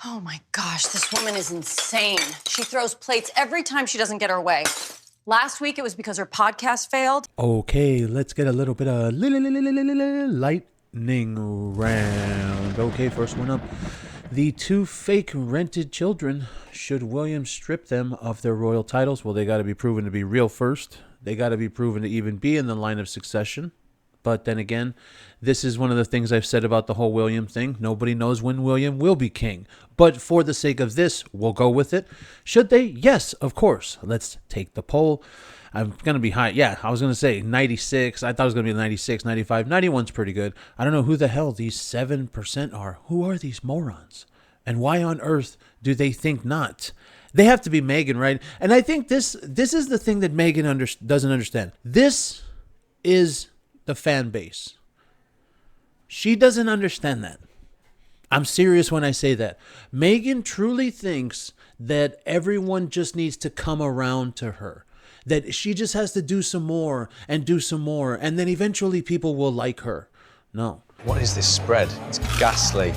Oh my gosh, this woman is insane. She throws plates every time she doesn't get her way. Last week it was because her podcast failed. Okay, let's get a little bit of lightning round. Okay, first one up. The two fake rented children, should William strip them of their royal titles? Well, they got to be proven to be real first. They got to be proven to even be in the line of succession. But then again, this is one of the things I've said about the whole William thing. Nobody knows when William will be king. But for the sake of this, we'll go with it. Should they? Yes, of course. Let's take the poll. I'm going to be high. Yeah, I was going to say 96. I thought it was going to be 96, 95. 91's pretty good. I don't know who the hell these 7% are. Who are these morons? And why on earth do they think not? They have to be Meghan, right? And I think this is the thing that Meghan doesn't understand. This is the fan base. She doesn't understand that. I'm serious when I say that. Meghan truly thinks that everyone just needs to come around to her. That she just has to do some more, and then eventually people will like her. No. What is this spread? It's ghastly.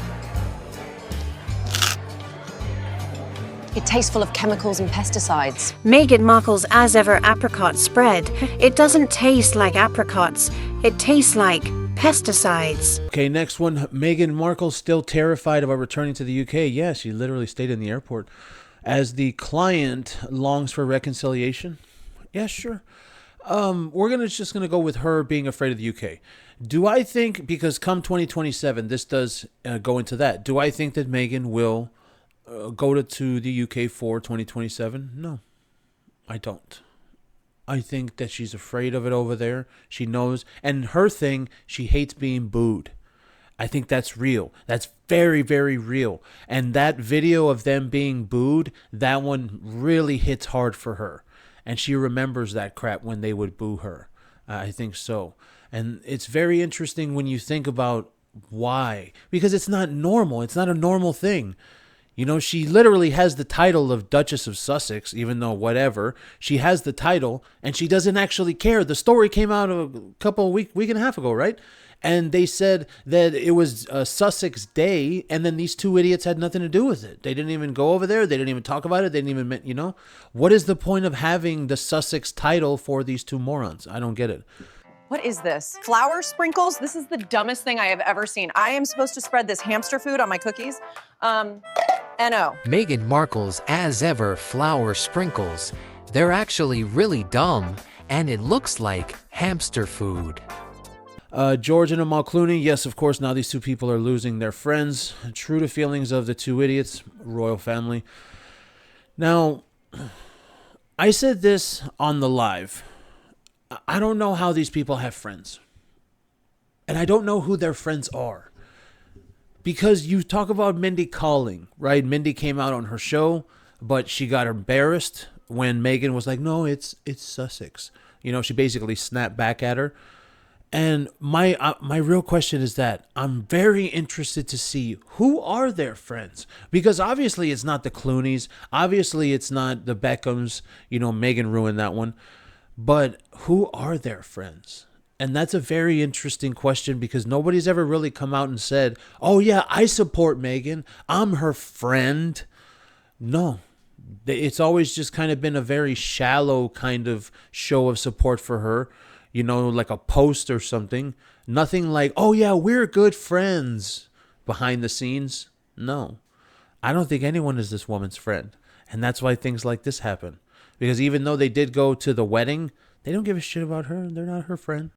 It tastes full of chemicals and pesticides. Meghan Markle's as ever apricot spread. It doesn't taste like apricots. It tastes like pesticides. Okay, next one. Meghan Markle still terrified about returning to the UK. Yeah, she literally stayed in the airport. As the client longs for reconciliation. Yeah, sure. We're just gonna go with her being afraid of the UK. Do I think, because come 2027, this does go into that. Do I think that Meghan will go to the UK for 2027? No, I don't. I think that she's afraid of it over there. She knows. And her thing, she hates being booed. I think that's real. That's very, very real. And that video of them being booed, that one really hits hard for her. And she remembers that crap when they would boo her. I think so. And it's very interesting when you think about why. Because it's not normal. It's not a normal thing. You know, she literally has the title of Duchess of Sussex, even though whatever. She has the title, and she doesn't actually care. The story came out a couple week and a half ago, right? And they said that it was Sussex Day, and then these two idiots had nothing to do with it. They didn't even go over there. They didn't even talk about it. They didn't even, you know. What is the point of having the Sussex title for these two morons? I don't get it. What is this? Flour sprinkles? This is the dumbest thing I have ever seen. I am supposed to spread this hamster food on my cookies. N-O. Meghan Markle's as ever flour sprinkles. They're actually really dumb, and it looks like hamster food. George and Amal Clooney. Yes, of course, now these two people are losing their friends. True to feelings of the two idiots, royal family. Now, I said this on the live. I don't know how these people have friends. And I don't know who their friends are. Because you talk about Mindy calling, right? Mindy came out on her show, but she got embarrassed when Meghan was like, no, it's Sussex. You know, she basically snapped back at her. And my real question is that I'm very interested to see who are their friends. Because obviously it's not the Clooneys. Obviously it's not the Beckhams. You know, Meghan ruined that one. But who are their friends? And that's a very interesting question because nobody's ever really come out and said, oh yeah, I support Meghan. I'm her friend. No, it's always just kind of been a very shallow kind of show of support for her. You know, like a post or something. Nothing like, oh yeah, we're good friends behind the scenes. No, I don't think anyone is this woman's friend. And that's why things like this happen. Because even though they did go to the wedding, they don't give a shit about her. They're not her friend.